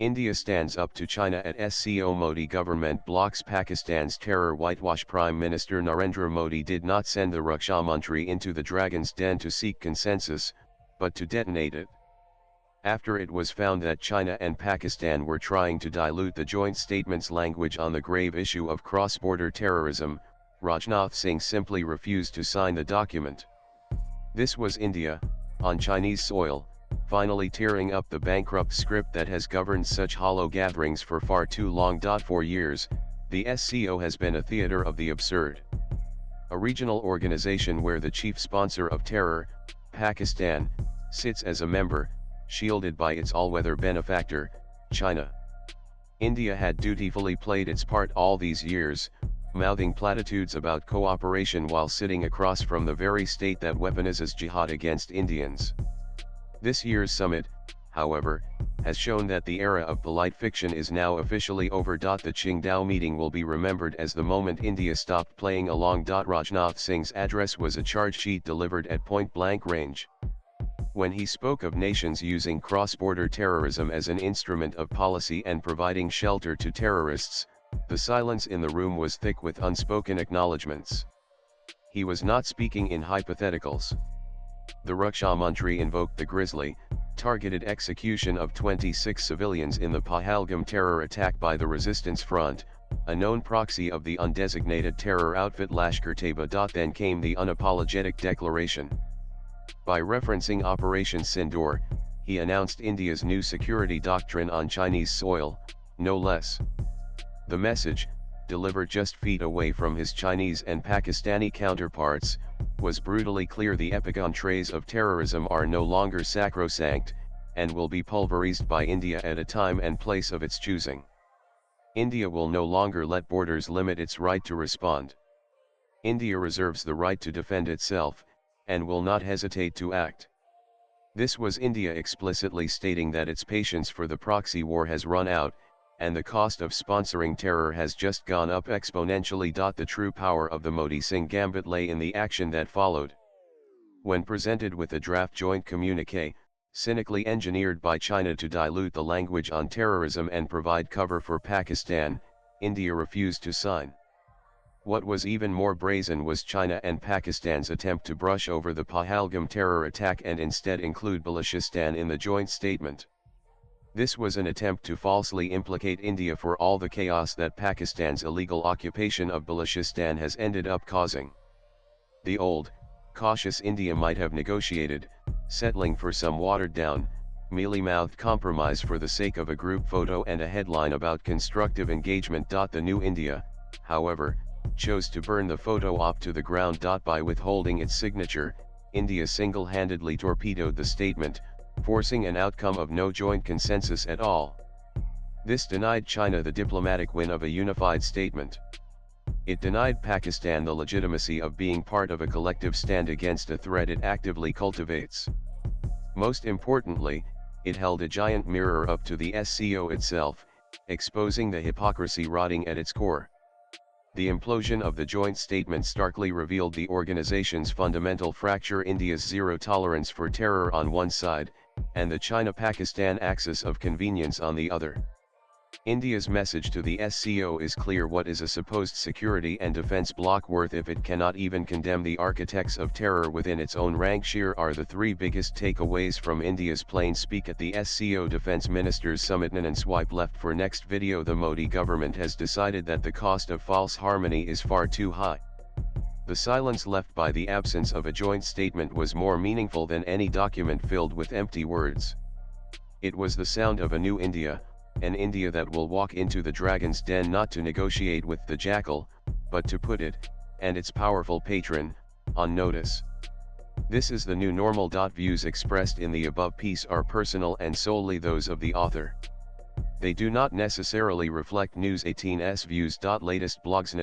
India stands up to China at SCO. Modi government blocks Pakistan's terror. Whitewash. Prime Minister Narendra Modi did not send the Raksha Mantri into the dragon's den to seek consensus, but to detonate it. After it was found that China and Pakistan were trying to dilute the joint statement's language on the grave issue of cross-border terrorism, Rajnath Singh simply refused to sign the document. This was India, on Chinese soil, finally tearing up the bankrupt script that has governed such hollow gatherings for far too long. For years, the SCO has been a theater of the absurd. A regional organization where the chief sponsor of terror, Pakistan, sits as a member, shielded by its all-weather benefactor, China. India had dutifully played its part all these years, mouthing platitudes about cooperation while sitting across from the very state that weaponizes jihad against Indians. This year's summit, however, has shown that the era of polite fiction is now officially over. The Qingdao meeting will be remembered as the moment India stopped playing along. Rajnath Singh's address was a charge sheet delivered at point-blank range. When he spoke of nations using cross-border terrorism as an instrument of policy and providing shelter to terrorists, the silence in the room was thick with unspoken acknowledgements. He was not speaking in hypotheticals. The Raksha Mantri invoked the grisly, targeted execution of 26 civilians in the Pahalgam terror attack by the Resistance Front, a known proxy of the undesignated terror outfit Lashkar-Taiba. Then came the unapologetic declaration. By referencing Operation Sindoor, he announced India's new security doctrine on Chinese soil, no less. The message, delivered just feet away from his Chinese and Pakistani counterparts, was brutally clear. The epic entrees of terrorism are no longer sacrosanct, and will be pulverized by India at a time and place of its choosing. India will no longer let borders limit its right to respond. India reserves the right to defend itself, and will not hesitate to act. This was India explicitly stating that its patience for the proxy war has run out, and the cost of sponsoring terror has just gone up exponentially. The true power of the Modi-Singh gambit lay in the action that followed. When presented with a draft joint communiqué, cynically engineered by China to dilute the language on terrorism and provide cover for Pakistan, India refused to sign. What was even more brazen was China and Pakistan's attempt to brush over the Pahalgam terror attack and instead include Balochistan in the joint statement. This was an attempt to falsely implicate India for all the chaos that Pakistan's illegal occupation of Balochistan has ended up causing. The old, cautious India might have negotiated, settling for some watered-down, mealy-mouthed compromise for the sake of a group photo and a headline about constructive engagement. The new India, however, chose to burn the photo op to the ground. By withholding its signature, India single-handedly torpedoed the statement, forcing an outcome of no joint consensus at all. This denied China the diplomatic win of a unified statement. It denied Pakistan the legitimacy of being part of a collective stand against a threat it actively cultivates. Most importantly, it held a giant mirror up to the SCO itself, exposing the hypocrisy rotting at its core. The implosion of the joint statement starkly revealed the organization's fundamental fracture: India's zero tolerance for terror on one side, and the China-Pakistan axis of convenience on the other. India's message to the SCO is clear: what is a supposed security and defense bloc worth if it cannot even condemn the architects of terror within its own rank? Here are the three biggest takeaways from India's plain speak at the SCO Defense Ministers Summit. And swipe left for next video. The Modi government has decided that the cost of false harmony is far too high. The silence left by the absence of a joint statement was more meaningful than any document filled with empty words. It was the sound of a new India, an India that will walk into the dragon's den not to negotiate with the jackal, but to put it, and its powerful patron, on notice. This is the new normal. Views expressed in the above piece are personal and solely those of the author. They do not necessarily reflect News 18's views. Latest blogs.